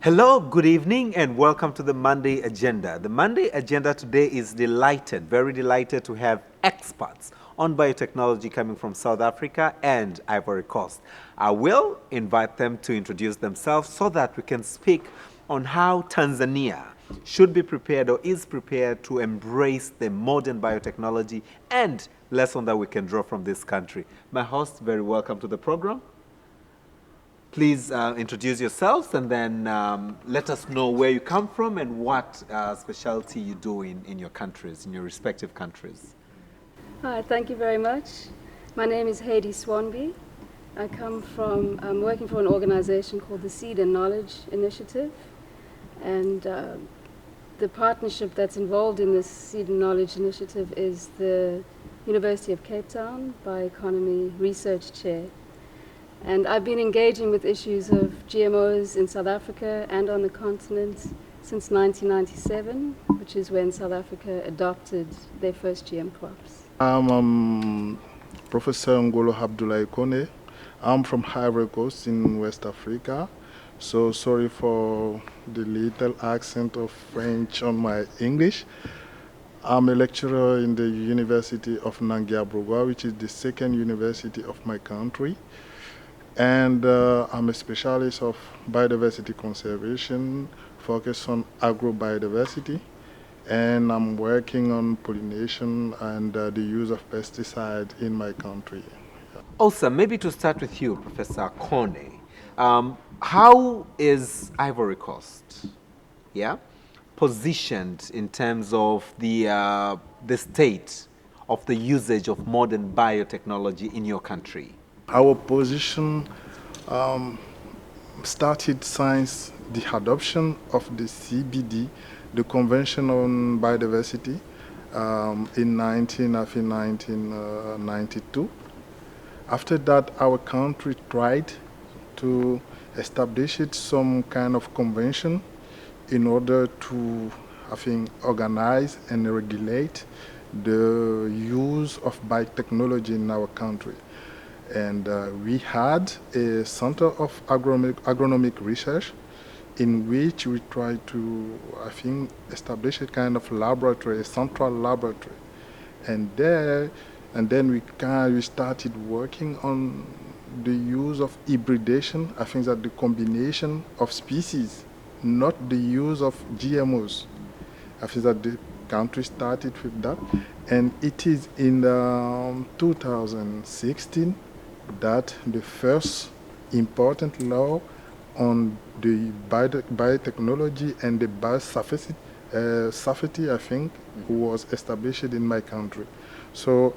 Hello, good evening, and welcome to the Monday Agenda. The Monday Agenda today is very delighted to have experts on biotechnology coming from South Africa and Ivory Coast. I will invite them to introduce themselves so that we can speak on how Tanzania should be prepared or is prepared to embrace the modern biotechnology and lesson that we can draw from this country. My host, very welcome to the program. Please introduce yourselves and then let us know where you come from and what specialty you do in your countries, in your respective countries. Hi, thank you very much. My name is Heidi Swanby. I'm working for an organization called the Seed and Knowledge Initiative. And the partnership that's involved in this Seed and Knowledge Initiative is the University of Cape Town Bioeconomy Research Chair. And I've been engaging with issues of GMOs in South Africa and on the continent since 1997, which is when South Africa adopted their first GM crops. I'm Professor Ngolo Abdoulaye Kone. I'm from Ivory Coast in West Africa. So sorry for the little accent of French on my English. I'm a lecturer in the University of Nangia-Brugwa, which is the second university of my country. And I'm a specialist of biodiversity conservation, focused on agrobiodiversity, and I'm working on pollination and the use of pesticide in my country. Awesome. Maybe to start with you, Professor Kone, how is Ivory Coast, positioned in terms of the state of the usage of modern biotechnology in your country? Our position started since the adoption of the CBD, the Convention on Biodiversity, in 1992. After that, our country tried to establish some kind of convention in order to, organize and regulate the use of biotechnology in our country. And we had a center of agronomic research in which we tried to, establish a kind of laboratory, a central laboratory. And then we started working on the use of hybridation. I think that the combination of species, not the use of GMOs. I think that the country started with that. And it is in 2016 that the first important law on the biotechnology and the biosafety, was established in my country. So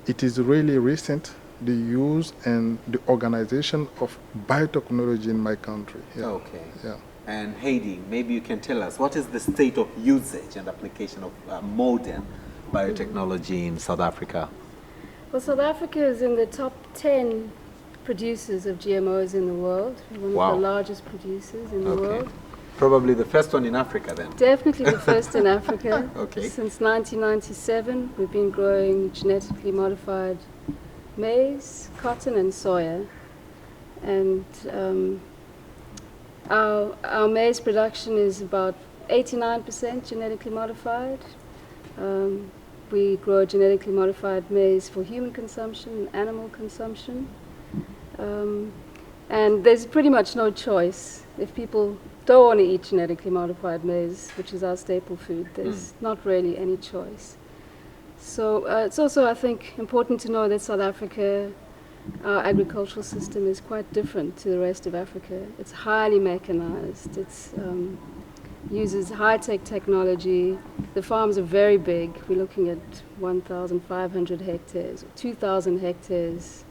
it is really recent, the use and the organization of biotechnology in my country. Yeah. Okay. Yeah. And Heidi, maybe you can tell us, what is the state of usage and application of modern biotechnology in South Africa? Well, South Africa is in the top 10 producers of GMOs in the world. We're one of the largest producers in the world. Probably the first one in Africa then? Definitely the first in Africa. Okay. Since 1997, we've been growing genetically modified maize, cotton, and soya. And our maize production is about 89% genetically modified. We grow genetically modified maize for human consumption and animal consumption. And there's pretty much no choice. If people don't want to eat genetically modified maize, which is our staple food, there's not really any choice. So it's also, I think, important to know that South Africa, our agricultural system is quite different to the rest of Africa. It's highly mechanized. It's uses high-tech technology. The farms are very big. We're looking at 1,500 hectares, 2,000 hectares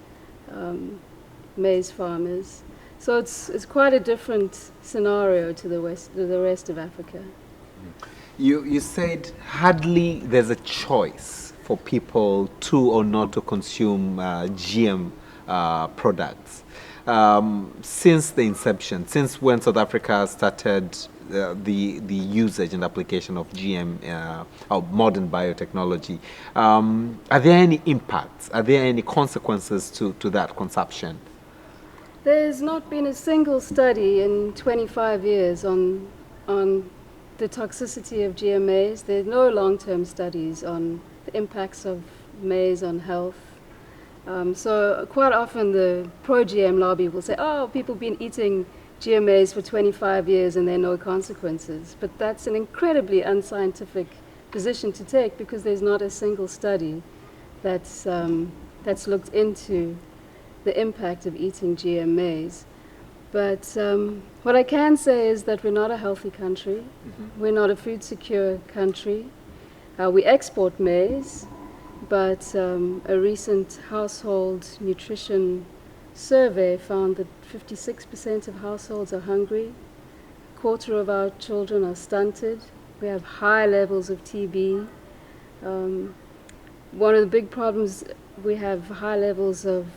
maize farmers. So it's quite a different scenario to the rest of Africa. You said hardly there's a choice for people to or not to consume GM products. Since the inception, since when South Africa started the usage and application of GM or modern biotechnology, are there any impacts? Are there any consequences to that consumption? There's not been a single study in 25 years on the toxicity of GMAs. There are no long-term studies on the impacts of maize on health. So quite often the pro-GM lobby will say, oh, people have been eating GMAs for 25 years and there are no consequences. But that's an incredibly unscientific position to take because there's not a single study that's looked into the impact of eating GMAs. But what I can say is that we're not a healthy country. Mm-hmm. We're not a food secure country. We export maize, but a recent household nutrition survey found that 56% of households are hungry. A quarter of our children are stunted. We have high levels of TB. One of the big problems, we have high levels of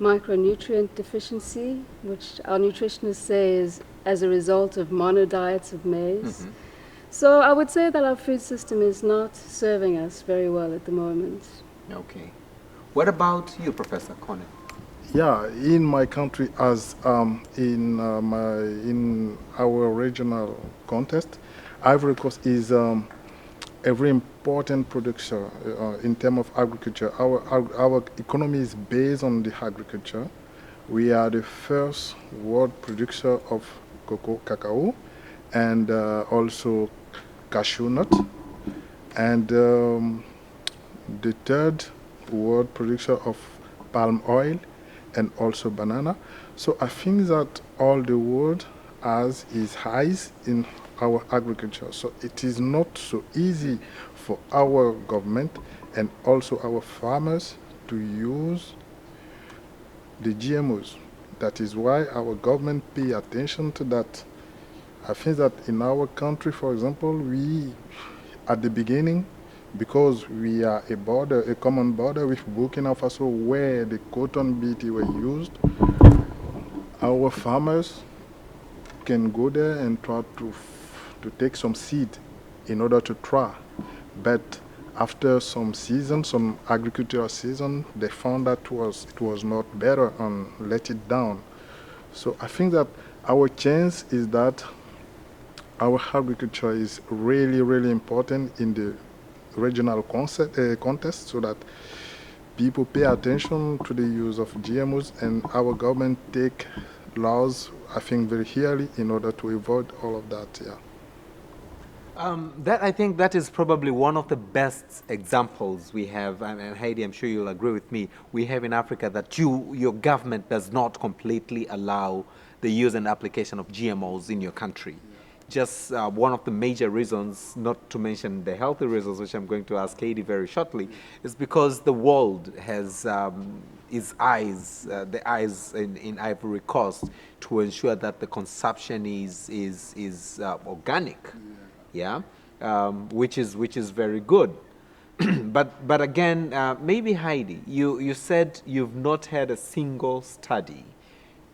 micronutrient deficiency, which our nutritionists say is as a result of monodiets of maize. Mm-hmm. So I would say that our food system is not serving us very well at the moment. Okay. What about you, Professor Connie? Yeah, in my country, as in our regional context, Ivory Coast is a very important producer in terms of agriculture. Our economy is based on the agriculture. We are the first world producer of cacao, and also cashew nut, and the third world producer of palm oil and also banana. So I think that all the world has its eyes in our agriculture. So it is not so easy for our government and also our farmers to use the GMOs. That is why our government pay attention to that. I think that in our country, for example, we, at the beginning, because we are a common border with Burkina Faso where the cotton BT were used, our farmers can go there and try to take some seed in order to try. But after some season, some agricultural season, they found that it was not better and let it down. So I think that our chance is that our agriculture is really, really important in the regional contest so that people pay attention to the use of GMOs and our government take laws, I think, very clearly in order to avoid all of that, yeah. I think that is probably one of the best examples we have, and Heidi, I'm sure you'll agree with me, we have in Africa that your government does not completely allow the use and application of GMOs in your country. Yeah. Just one of the major reasons, not to mention the healthy reasons, which I'm going to ask Heidi very shortly, is because the world has its eyes, the eyes in Ivory Coast to ensure that the consumption is organic. Yeah, which is very good. but again, maybe Heidi, you said you've not had a single study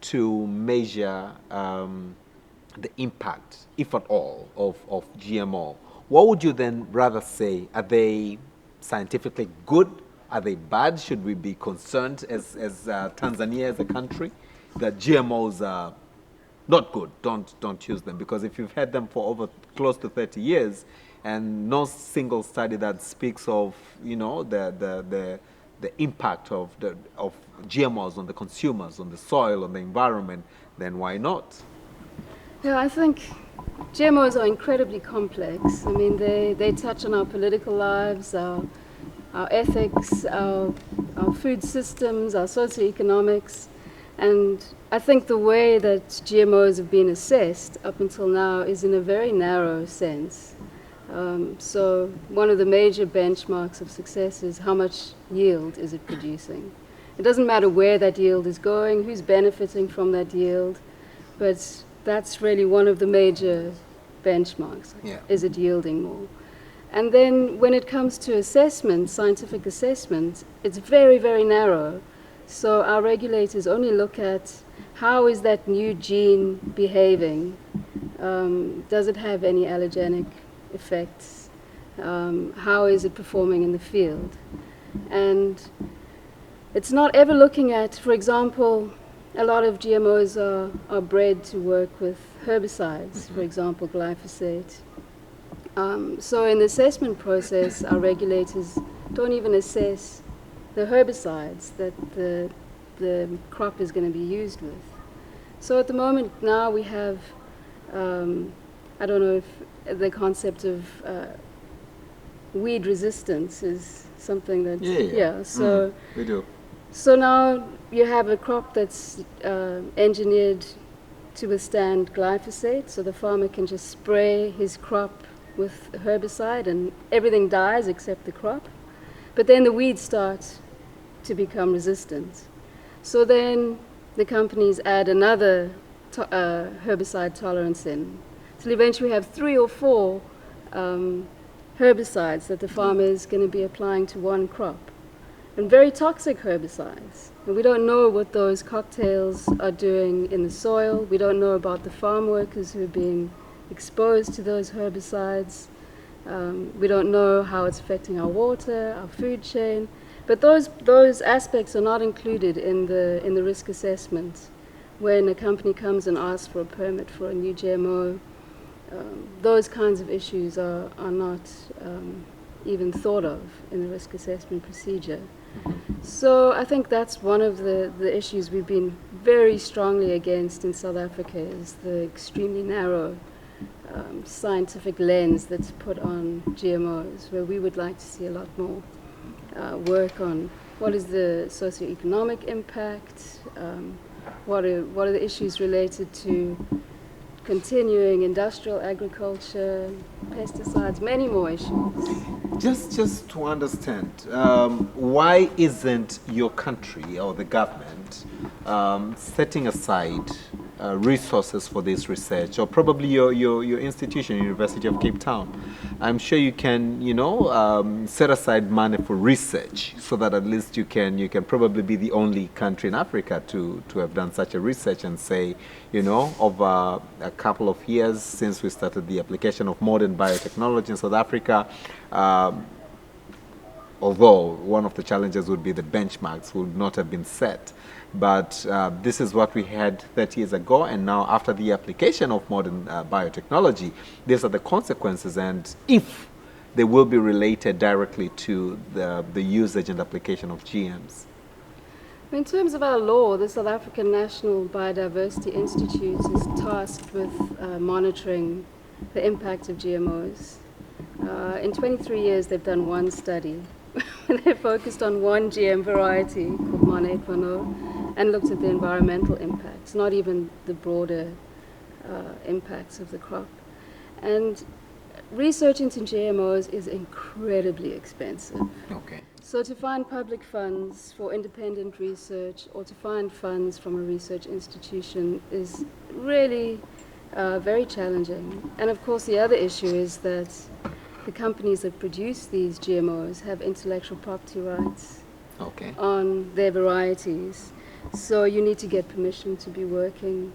to measure the impact, if at all, of GMO. What would you then rather say? Are they scientifically good? Are they bad? Should we be concerned as Tanzania as a country that GMOs are not good, don't use them? Because if you've had them for over close to 30 years and no single study that speaks of, you know, the impact of GMOs on the consumers, on the soil, on the environment, then why not? Yeah, I think GMOs are incredibly complex. I mean, they touch on our political lives, our ethics, our food systems, our socioeconomics. And I think the way that GMOs have been assessed up until now is in a very narrow sense. So one of the major benchmarks of success is how much yield is it producing. It doesn't matter where that yield is going, who's benefiting from that yield, but that's really one of the major benchmarks. Yeah. Is it yielding more? And then when it comes to assessment, scientific assessment, it's very, very narrow. So our regulators only look at how is that new gene behaving? Does it have any allergenic effects? How is it performing in the field? And it's not ever looking at, for example, a lot of GMOs are bred to work with herbicides, for example, glyphosate. So in the assessment process, our regulators don't even assess the herbicides that the crop is going to be used with. So at the moment now we have, I don't know if the concept of weed resistance is something that, so we do. so now you have a crop that's engineered to withstand glyphosate, so the farmer can just spray his crop with herbicide and everything dies except the crop. But then the weeds start to become resistant. So then the companies add another herbicide tolerance in. So eventually we have 3 or 4 herbicides that the farmer is going to be applying to one crop. And very toxic herbicides. And we don't know what those cocktails are doing in the soil. We don't know about the farm workers who are being exposed to those herbicides. We don't know how it's affecting our water, our food chain. But those aspects are not included in the risk assessment. When a company comes and asks for a permit for a new GMO, those kinds of issues are not even thought of in the risk assessment procedure. So I think that's one of the issues we've been very strongly against in South Africa, is the extremely narrow scientific lens that's put on GMOs, where we would like to see a lot more work on what is the socioeconomic impact, what are the issues related to continuing industrial agriculture, pesticides, many more issues. Just to understand, why isn't your country or the government setting aside resources for this research, or probably your institution, University of Cape Town? I'm sure you can, set aside money for research, so that at least you can probably be the only country in Africa to have done such a research and say, over a couple of years since we started the application of modern biotechnology in South Africa, although one of the challenges would be the benchmarks would not have been set. But this is what we had 30 years ago, and now after the application of modern biotechnology, these are the consequences, and if they will be related directly to the usage and application of GMs. In terms of our law, the South African National Biodiversity Institute is tasked with monitoring the impact of GMOs. In 23 years, they've done one study. They focused on one GM variety called Mane Equano and looked at the environmental impacts, not even the broader impacts of the crop. And research into GMOs is incredibly expensive. Okay. So to find public funds for independent research, or to find funds from a research institution, is really very challenging. And of course the other issue is that the companies that produce these GMOs have intellectual property rights on their varieties. So you need to get permission to be working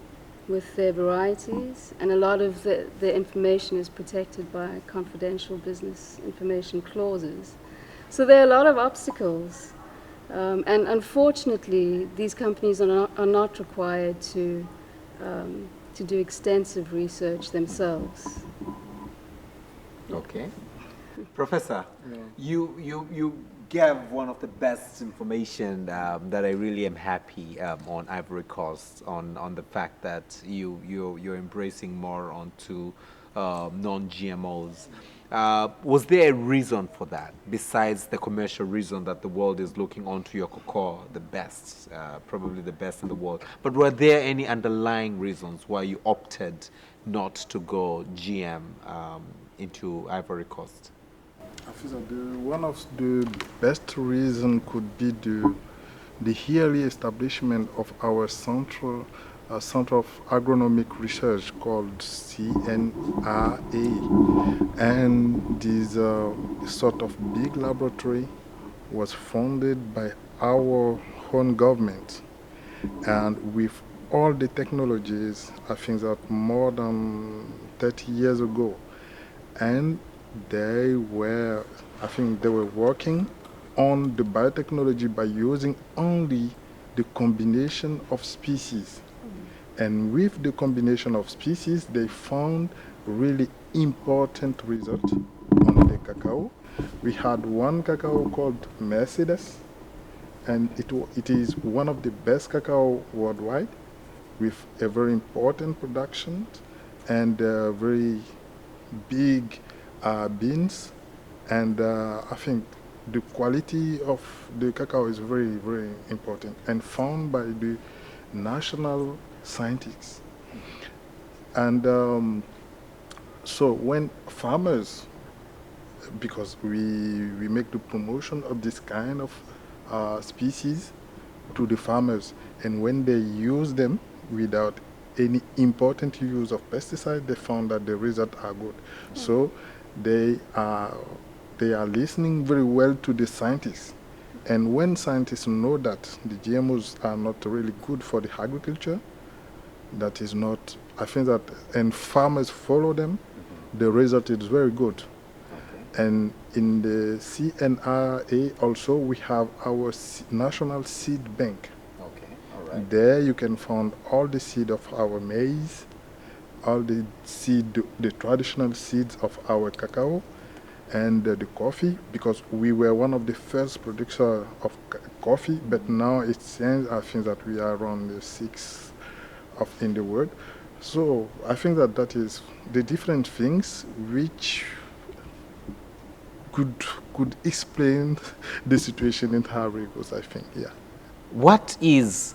with their varieties, and a lot of the information is protected by confidential business information clauses. So there are a lot of obstacles, and unfortunately these companies are not required to do extensive research themselves. Okay. Professor, you gave one of the best information that I really am happy on Ivory Coast, on the fact that you're embracing more onto non-GMOs. Was there a reason for that, besides the commercial reason that the world is looking onto your cocoa, the best, probably the best in the world? But were there any underlying reasons why you opted not to go GM into Ivory Coast? I feel that one of the best reasons could be the yearly establishment of our Center of Agronomic Research called CNRA. And this sort of big laboratory was funded by our own government. And with all the technologies, I think that more than 30 years ago, and they were working on the biotechnology by using only the combination of species. And with the combination of species, they found really important result on the cacao. We had one cacao called Mercedes, and it is one of the best cacao worldwide, with a very important production and very big beans. And I think the quality of the cacao is very, very important and found by the national scientists. And so when farmers, because we make the promotion of this kind of species to the farmers, and when they use them without any important use of pesticide, they found that the results are good. So they are listening very well to the scientists. And when scientists know that the GMOs are not really good for the agriculture, that is not, I think that, and farmers follow them, the result is very good. And in the CNRA also, we have our national seed bank. Okay, all right. There you can find all the seed of our maize, all the seed, the traditional seeds of our cacao, and the coffee, because we were one of the first producers of coffee, but now it seems, I think that we are around the sixth in the world. So I think that that is the different things which could explain the situation in Ivory Coast, I think, yeah.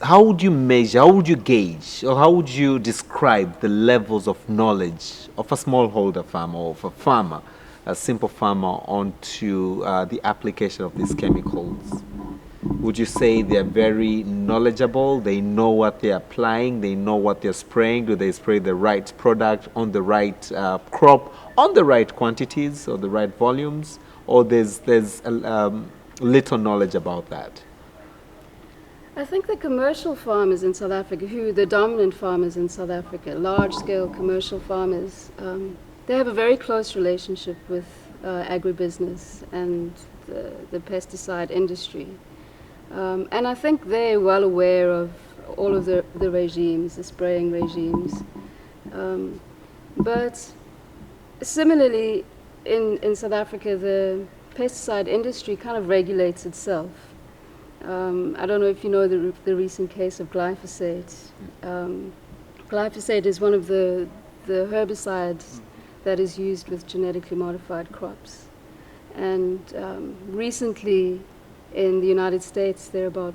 How would you measure, how would you gauge, or how would you describe the levels of knowledge of a smallholder farmer or of a farmer, a simple farmer, onto the application of these chemicals? Would you say they're very knowledgeable, they know what they're applying, they know what they're spraying? Do they spray the right product on the right crop, on the right quantities or the right volumes? Or there's little knowledge about that? I think the commercial farmers in South Africa, who are the dominant farmers in South Africa, large-scale commercial farmers, they have a very close relationship with agribusiness and the pesticide industry. And I think they're well aware of all of the regimes, the spraying regimes. But similarly, in South Africa, the pesticide industry kind of regulates itself. I don't know if you know the recent case of glyphosate. Glyphosate is one of the herbicides that is used with genetically modified crops. And recently in the United States, there are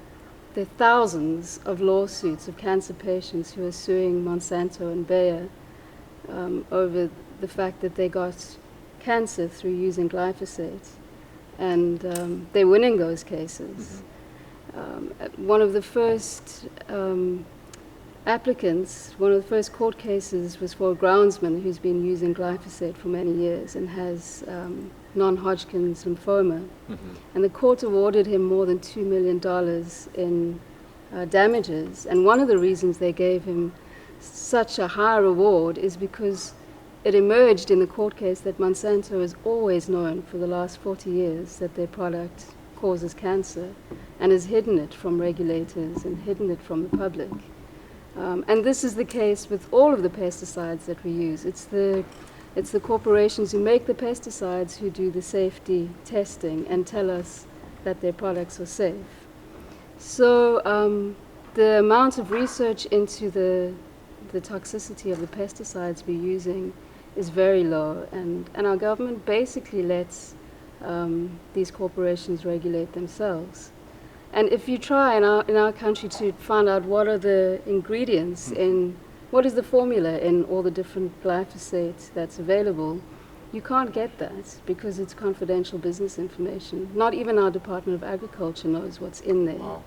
thousands of lawsuits of cancer patients who are suing Monsanto and Bayer over the fact that they got cancer through using glyphosate. And they're winning those cases. One of the first applicants, one of the first court cases was for a groundsman who's been using glyphosate for many years and has non-Hodgkin's lymphoma. And the court awarded him more than $2 million in damages. And one of the reasons they gave him such a high reward is because it emerged in the court case that Monsanto has always known for the last 40 years that their product causes cancer and has hidden it from regulators and hidden it from the public. And this is the case with all of the pesticides that we use. It's the corporations who make the pesticides who do the safety testing and tell us that their products are safe. So the amount of research into the toxicity of the pesticides we're using is very low, and our government basically lets these corporations regulate themselves. And if you try in our country to find out what are the ingredients in, what is the formula in all the different glyphosate that's available, you can't get that because it's confidential business information. Not even our Department of Agriculture knows what's in there. Wow.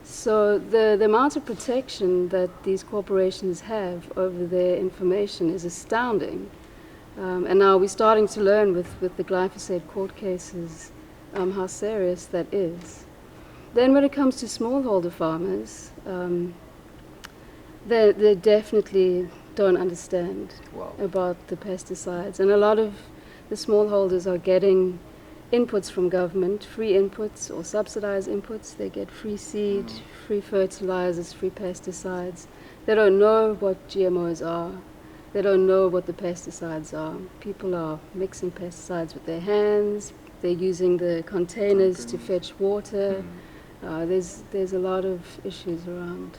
So the amount of protection that these corporations have over their information is astounding. And now we're starting to learn with the glyphosate court cases how serious that is. Then when it comes to smallholder farmers, they definitely don't understand Wow. about the pesticides. And a lot of the smallholders are getting inputs from government, free inputs or subsidized inputs. They get free seed, free fertilizers, free pesticides. They don't know what GMOs are. They don't know what the pesticides are. People are mixing pesticides with their hands. They're using the containers to fetch water. There's a lot of issues around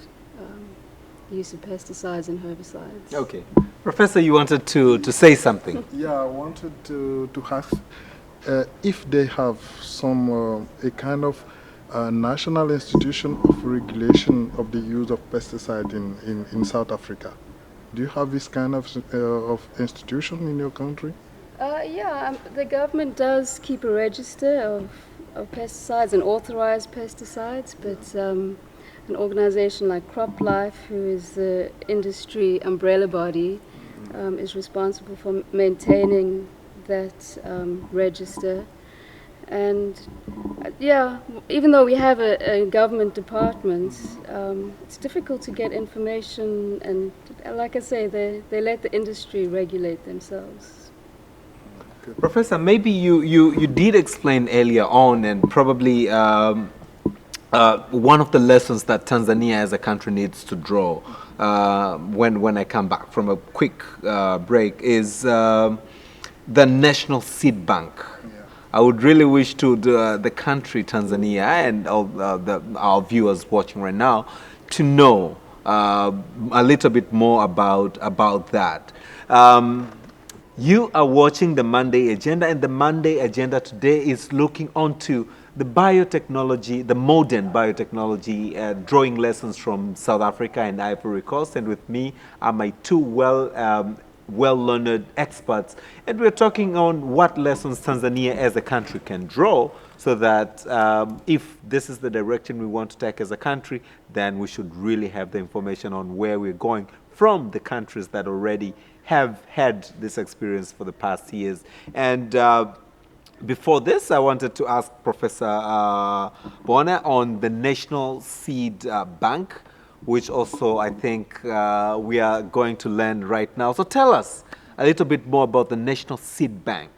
the use of pesticides and herbicides. Okay. Professor, you wanted to say something. Yeah, I wanted to ask if they have some a kind of national institution of regulation of the use of pesticide in South Africa. Do you have this kind of institution in your country? Yeah, the government does keep a register of pesticides and authorized pesticides, but an organization like CropLife, who is the industry umbrella body, is responsible for maintaining that register. And yeah, even though we have a government department, it's difficult to get information, and like I say, they let the industry regulate themselves. Professor, maybe you did explain earlier on, and probably one of the lessons that Tanzania as a country needs to draw when I come back from a quick break is the National Seed Bank. I would really wish to the country Tanzania and all our viewers watching right now to know a little bit more about that. You are watching the Monday Agenda, and the Monday Agenda today is looking onto the biotechnology, the modern biotechnology, drawing lessons from South Africa and Ivory Coast. And with me are my two well-learned experts, and we're talking on what lessons Tanzania as a country can draw, so that if this is the direction we want to take as a country, then we should really have the information on where we're going from the countries that already have had this experience for the past years. And before this, I wanted to ask Professor Bona on the National Seed Bank, which also I think we are going to learn right now. So tell us a little bit more about the National Seed Bank.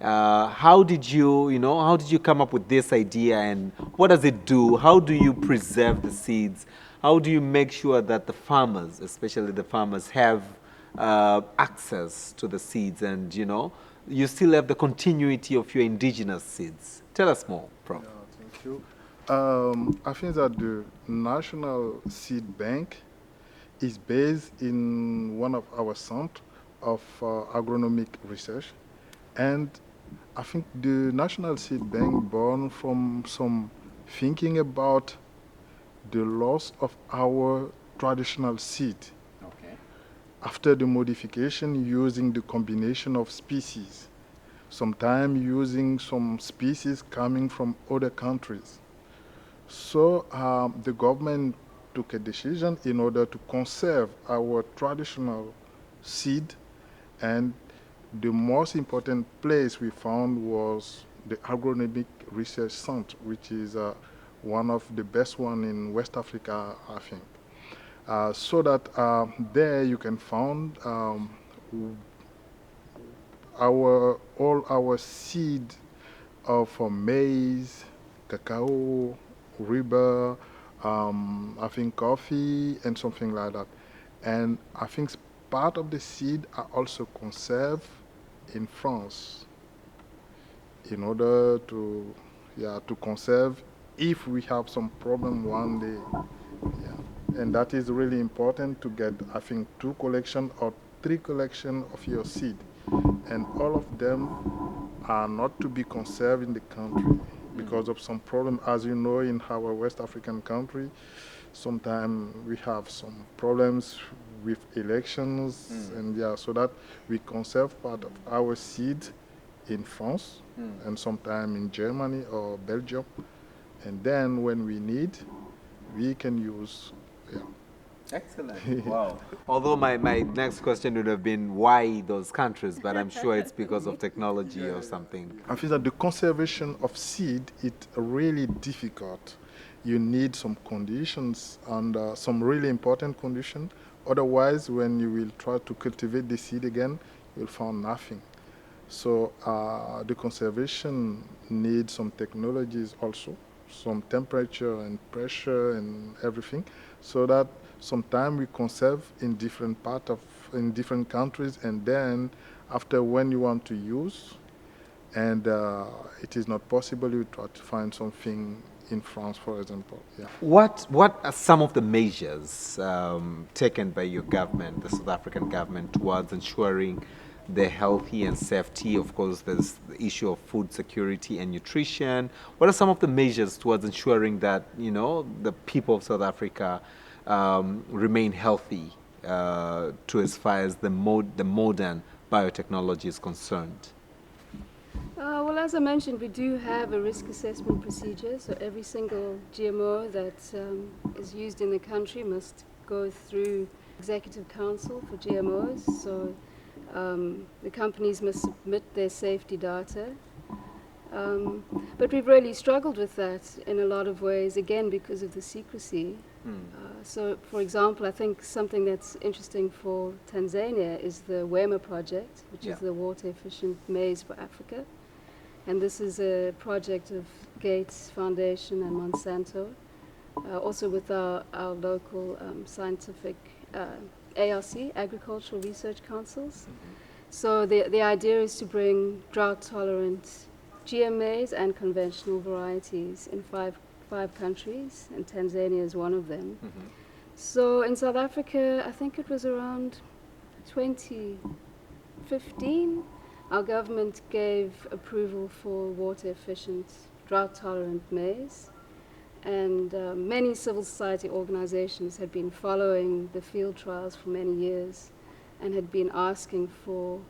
How did you come up with this idea, and what does it do? How do you preserve the seeds? How do you make sure that the farmers, especially the farmers, have access to the seeds, and you still have the continuity of your indigenous seeds? Tell us more, Prof. Yeah, thank you. I think that the National Seed Bank is based in one of our centers of agronomic research, and I think the National Seed Bank born from some thinking about the loss of our traditional seed after the modification using the combination of species, sometimes using some species coming from other countries. So the government took a decision in order to conserve our traditional seed, and the most important place we found was the Agronomic Research Center, which is one of the best one in West Africa, I think. So that there you can find all our seed of maize, cacao, rubber, I think coffee, and something like that. And I think part of the seed are also conserved in France in order to conserve if we have some problem one day. Yeah. And that is really important to get, I think, 2 collection or 3 collection of your seed. And all of them are not to be conserved in the country because of some problem. As you know, in our West African country, sometimes we have some problems with elections, and so that we conserve part of our seed in France and sometime in Germany or Belgium. And then when we need, we can use. Excellent. Wow. Although my next question would have been why those countries, but I'm sure it's because of technology or something. I feel that the conservation of seed is really difficult. You need some conditions and some really important conditions. Otherwise, when you will try to cultivate the seed again, you'll find nothing. So the conservation needs some technologies also, some temperature and pressure and everything, so that sometimes we conserve in in different countries, and then after when you want to use, and it is not possible, you try to find something in France, for example. Yeah. What are some of the measures taken by your government, the South African government, towards ensuring the healthy and safety? Of course, there's the issue of food security and nutrition. What are some of the measures towards ensuring that, you know, the people of South Africa remain healthy to as far as the modern biotechnology is concerned? Well, as I mentioned, we do have a risk assessment procedure. So every single GMO that is used in the country must go through Executive Council for GMOs. So the companies must submit their safety data. But we've really struggled with that in a lot of ways, again, because of the secrecy. So, for example, I think something that's interesting for Tanzania is the WEMA project, which is the water efficient maize for Africa. And this is a project of Gates Foundation and Monsanto, also with our local scientific ARC, Agricultural Research Councils. So the idea is to bring drought-tolerant GM maize and conventional varieties in five countries, and Tanzania is one of them. So in South Africa, I think it was around 2015, our government gave approval for water-efficient, drought-tolerant maize. And many civil society organizations had been following the field trials for many years and had been asking for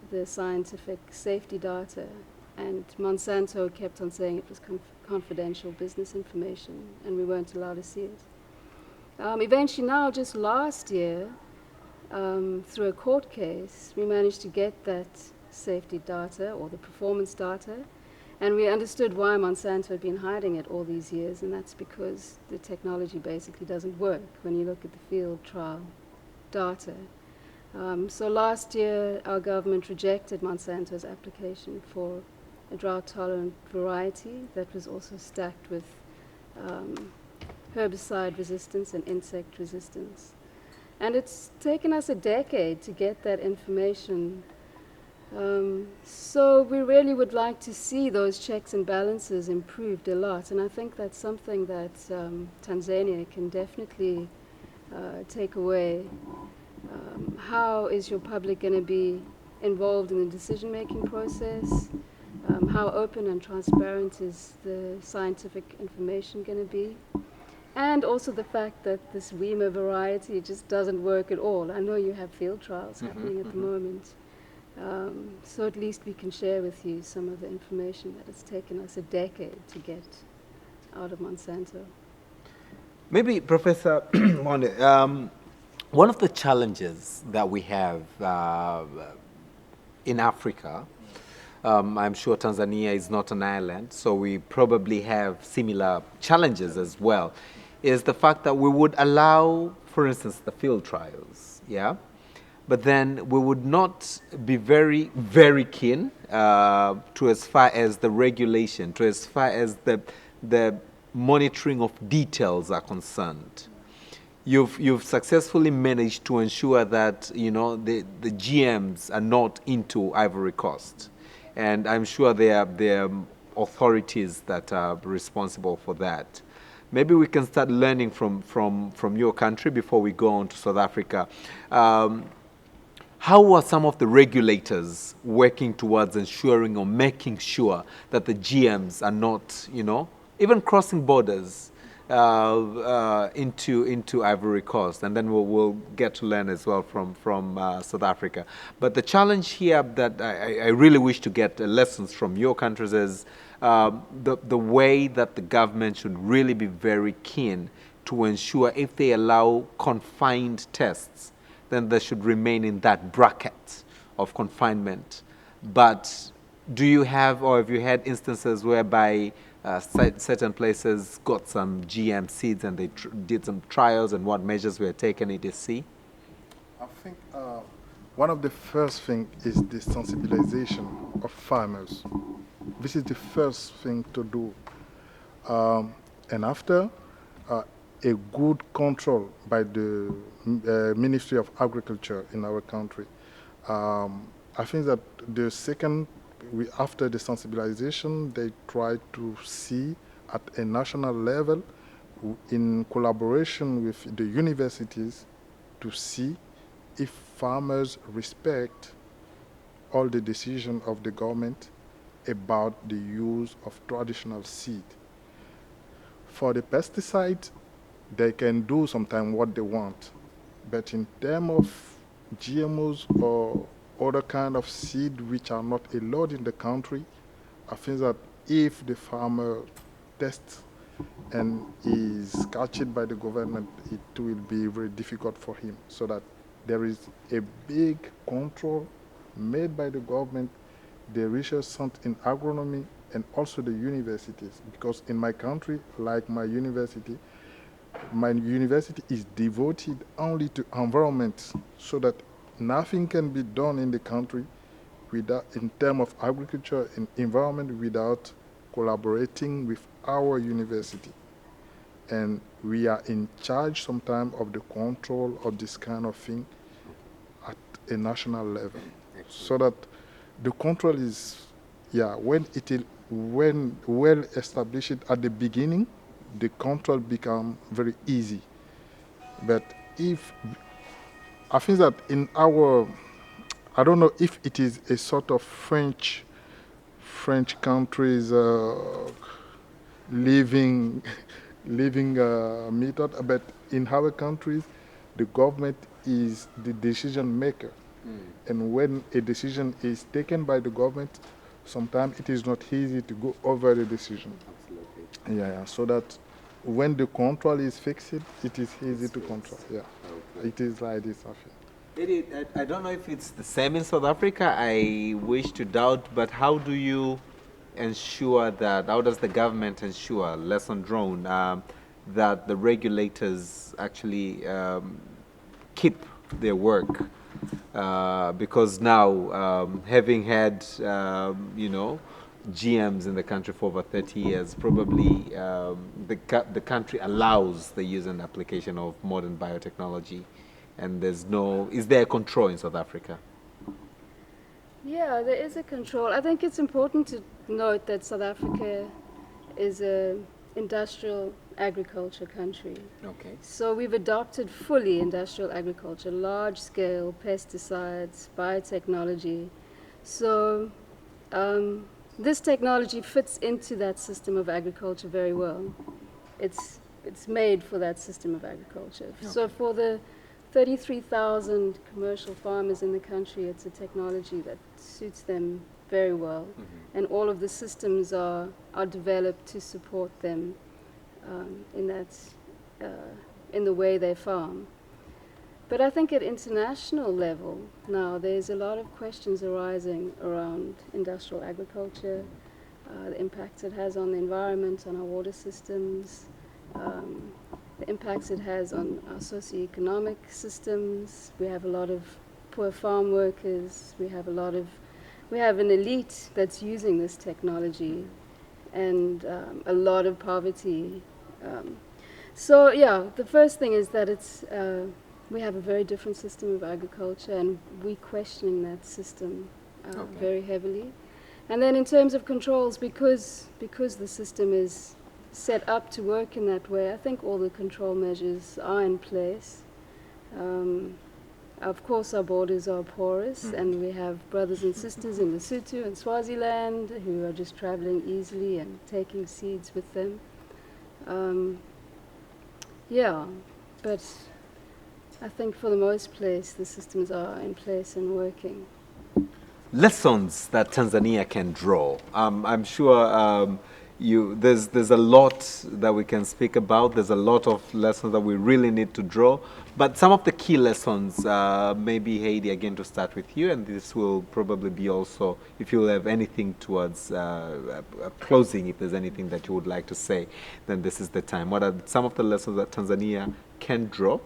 the scientific safety data. And Monsanto kept on saying it was confidential business information, and we weren't allowed to see it. Eventually now, just last year, through a court case, we managed to get that safety data, or the performance data, and we understood why Monsanto had been hiding it all these years, and that's because the technology basically doesn't work when you look at the field trial data. So last year, our government rejected Monsanto's application for a drought-tolerant variety that was also stacked with herbicide resistance and insect resistance. And it's taken us a decade to get that information. So we really would like to see those checks and balances improved a lot. And I think that's something that Tanzania can definitely take away. How is your public going to be involved in the decision-making process? How open and transparent is the scientific information going to be? And also the fact that this WEMA variety just doesn't work at all. I know you have field trials happening at the moment. So at least we can share with you some of the information that it's taken us a decade to get out of Monsanto. Maybe, Professor Monde, one of the challenges that we have in Africa, I'm sure Tanzania is not an island, so we probably have similar challenges as well, is the fact that we would allow, for instance, the field trials, yeah? But then we would not be very, very keen to as far as the regulation, to as far as the monitoring of details are concerned. You've successfully managed to ensure that, you know, the GMs are not into Ivory Coast. And I'm sure there are authorities that are responsible for that. Maybe we can start learning from your country before we go on to South Africa. How are some of the regulators working towards ensuring or making sure that the GMs are not, you know, even crossing borders into Ivory Coast? And then we'll get to learn as well from South Africa. But the challenge here that I really wish to get lessons from your countries is the way that the government should really be very keen to ensure if they allow confined tests, then they should remain in that bracket of confinement. But do you have, or have you had instances whereby certain places got some GM seeds and they did some trials, and what measures were taken, etc.? I think one of the first things is the sensibilization of farmers. This is the first thing to do. And after, a good control by the Ministry of Agriculture in our country. I think that the second, after the sensibilization, they try to see at a national level, in collaboration with the universities, to see if farmers respect all the decisions of the government about the use of traditional seed. For the pesticide, they can do sometimes what they want. But in terms of GMOs or other kind of seed which are not allowed in the country, I think that if the farmer tests and is catched by the government, it will be very difficult for him. So that there is a big control made by the government, the research center in agronomy, and also the universities. Because in my country, like my university is devoted only to environment, so that nothing can be done in the country without, in terms of agriculture and environment, without collaborating with our university. And we are in charge sometimes of the control of this kind of thing at a national level. So that the control is, yeah, when well established at the beginning, the control become very easy. But if, I think that in our, I don't know if it is a sort of French countries living living method, but in our countries, the government is the decision maker. And when a decision is taken by the government, sometimes it is not easy to go over the decision. Absolutely. Yeah, yeah. So that when the control is fixed, it is easy to control. Yeah, Okay. it is like this. I feel. I don't know if it's the same in South Africa. I wish to doubt, but how do you ensure that, how does the government ensure, lesson drawn, that the regulators actually keep their work? Because now, having had, GMs in the country for over 30 years, probably the country allows the use and application of modern biotechnology. And is there a control in South Africa? Yeah, there is a control. I think it's important to note that South Africa is an industrial agriculture country. Okay. So we've adopted fully industrial agriculture, large scale pesticides, biotechnology. So this technology fits into that system of agriculture very well. It's made for that system of agriculture. Okay. So for the 33,000 commercial farmers in the country, it's a technology that suits them very well. And all of the systems are developed to support them in the way they farm. But I think at international level now, there's a lot of questions arising around industrial agriculture, the impacts it has on the environment, on our water systems, the impacts it has on our socioeconomic systems. We have a lot of poor farm workers. We have an elite that's using this technology, and a lot of poverty. So yeah, the first thing is that we have a very different system of agriculture, and we're questioning that system very heavily. And then in terms of controls, because the system is set up to work in that way, I think all the control measures are in place. Of course, our borders are porous, and we have brothers and sisters in Lesotho and Swaziland who are just traveling easily and taking seeds with them. Yeah, but I think for the most place, the systems are in place and working. Lessons that Tanzania can draw. I'm sure there's a lot that we can speak about. There's a lot of lessons that we really need to draw. But some of the key lessons, maybe Heidi, again to start with you, and this will probably be also, if you'll have anything towards closing, if there's anything that you would like to say, then this is the time. What are some of the lessons that Tanzania can draw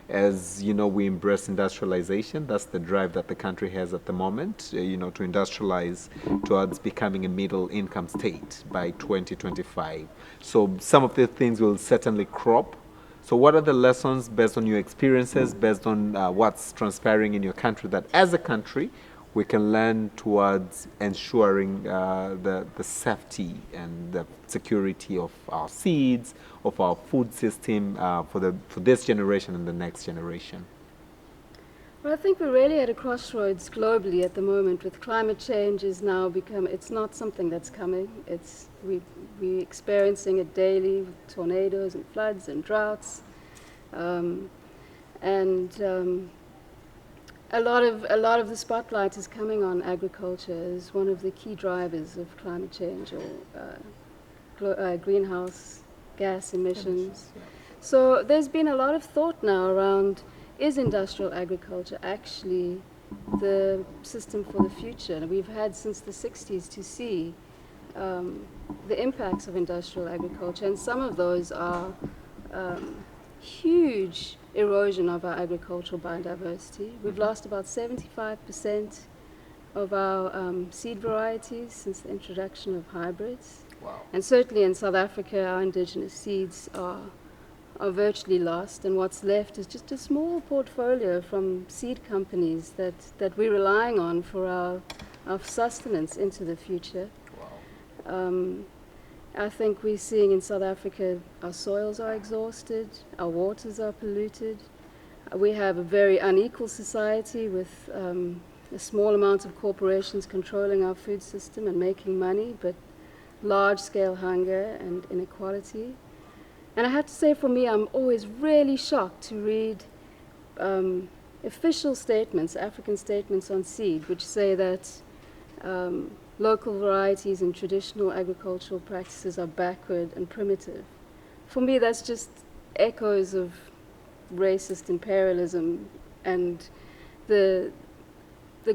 as you know, we embrace industrialization. That's the drive that the country has at the moment, to industrialize towards becoming a middle income state by 2025. So some of the things will certainly crop. So what are the lessons based on your experiences, based on what's transpiring in your country, that as a country we can learn towards ensuring the safety and the security of our seeds, of our food system for this generation and the next generation? Well, I think we're really at a crossroads globally at the moment. With climate change is now it's not something that's coming. We're experiencing it daily with tornadoes and floods and droughts, and a lot of the spotlight is coming on agriculture as one of the key drivers of climate change or greenhouse gas emissions. So there's been a lot of thought now around, is industrial agriculture actually the system for the future? And we've had since the 60s to see the impacts of industrial agriculture, and some of those are huge erosion of our agricultural biodiversity. We've lost about 75% of our seed varieties since the introduction of hybrids. Wow. And certainly in South Africa, our indigenous seeds are virtually lost, and what's left is just a small portfolio from seed companies that we're relying on for our sustenance into the future. Wow. I think we're seeing in South Africa our soils are exhausted, our waters are polluted. We have a very unequal society with a small amount of corporations controlling our food system and making money, but large-scale hunger and inequality. And I have to say, for me, I'm always really shocked to read official statements, African statements on seed, which say that local varieties and traditional agricultural practices are backward and primitive. For me, that's just echoes of racist imperialism, and the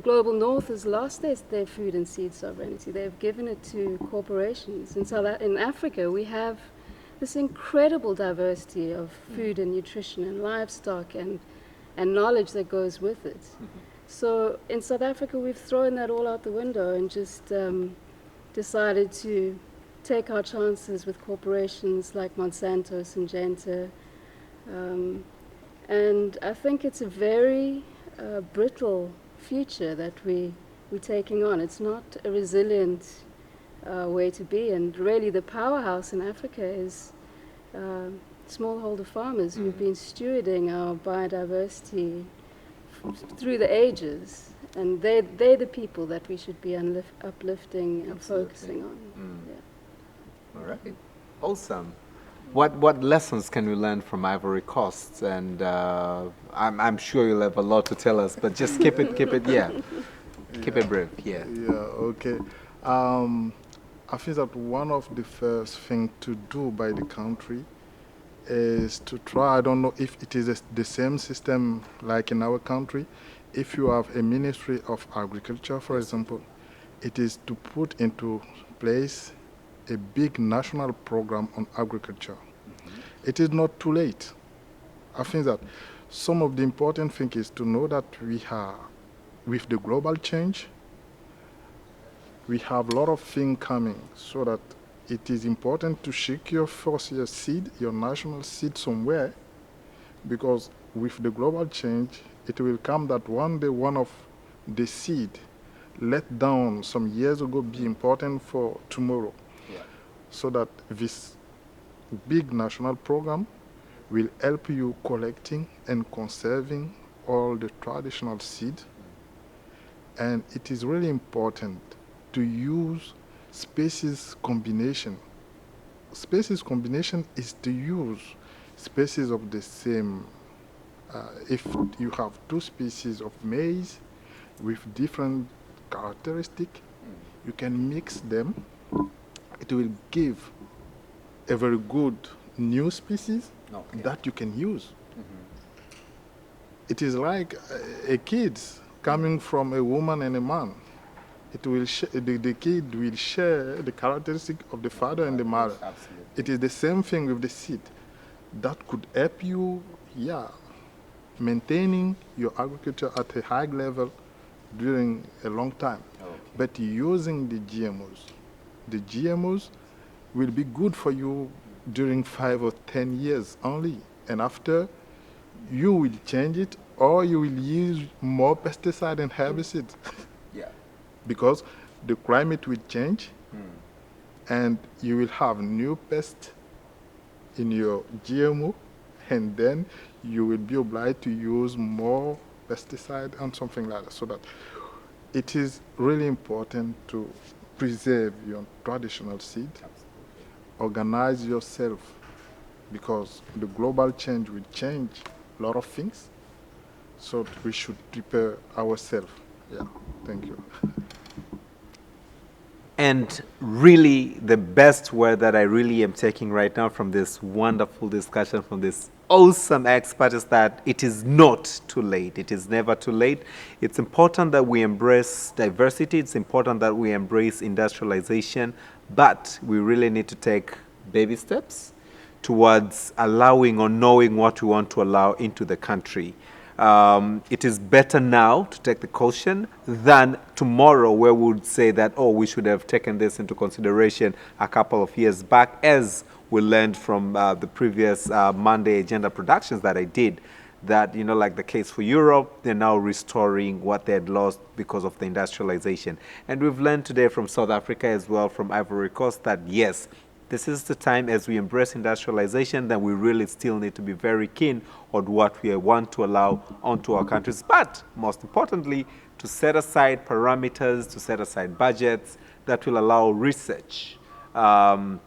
global north has lost their food and seed sovereignty. They've given it to corporations. And so in Africa, we have this incredible diversity of food and nutrition and livestock and knowledge that goes with it. Mm-hmm. So in South Africa, we've thrown that all out the window and just decided to take our chances with corporations like Monsanto, Syngenta. And I think it's a very brittle future that we're taking on. It's not a resilient way to be. And really the powerhouse in Africa is smallholder farmers who've been stewarding our biodiversity through the ages, and they're the people that we should be uplifting and focusing on. Yeah. All right, awesome. What lessons can we learn from Ivory Coast? And I'm sure you'll have a lot to tell us, but just keep it keep it brief. Yeah. Okay. I think that one of the first things to do by the country is to try, I don't know if it is the same system like in our country. If you have a Ministry of Agriculture, for example, it is to put into place a big national program on agriculture. Mm-hmm. It is not too late. I think that some of the important thing is to know that with the global change, we have a lot of things coming, so that it is important to shake your seed, your national seed somewhere, because with the global change, it will come that one day one of the seed let down some years ago be important for tomorrow. Yeah. So that this big national program will help you collecting and conserving all the traditional seed. And it is really important to use species combination. Species combination is to use species of the same. If you have two species of maize with different characteristics, you can mix them. It will give a very good new species that you can use. Mm-hmm. It is like a kid coming from a woman and a man. It will the kid will share the characteristic of the father and the mother. Absolutely. It is the same thing with the seed. That could help you, maintaining your agriculture at a high level during a long time. But using the GMOs will be good for you during 5 or 10 years only. And after, you will change it or you will use more pesticide and herbicides Yeah. because the climate will change and you will have new pests in your GMO, and then you will be obliged to use more pesticide and something like that. So that it is really important to preserve your traditional seed, organize yourself, because the global change will change a lot of things. So we should prepare ourselves. Yeah, thank you. And really, the best word that I really am taking right now from this wonderful discussion, from this awesome expert, is that it is not too late. It is never too late. It's important that we embrace diversity. It's important that we embrace industrialization, but we really need to take baby steps towards allowing or knowing what we want to allow into the country. It is better now to take the caution than tomorrow, where we would say that, oh, we should have taken this into consideration a couple of years back, as we learned from the previous Monday agenda productions that I did, that, you know, like the case for Europe, they're now restoring what they had lost because of the industrialization. And we've learned today from South Africa as well, from Ivory Coast, that yes, this is the time, as we embrace industrialization, that we really still need to be very keen on what we want to allow onto our countries. But most importantly, to set aside parameters, to set aside budgets that will allow research to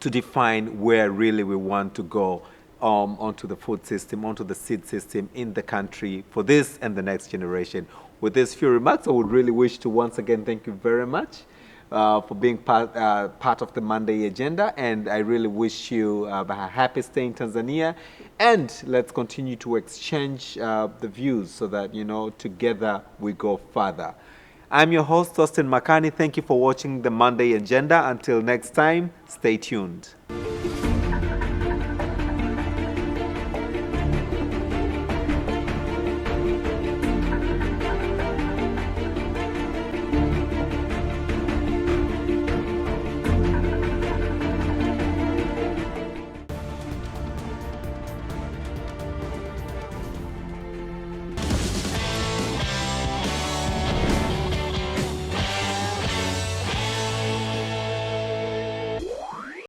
define where really we want to go onto the food system, onto the seed system in the country for this and the next generation. With these few remarks, I would really wish to once again thank you very much for being part of the Monday agenda, and I really wish you a happy stay in Tanzania, and let's continue to exchange the views so that, you know, together we go further. I'm your host, Makani. Thank you for watching the Monday agenda. Until next time, stay tuned.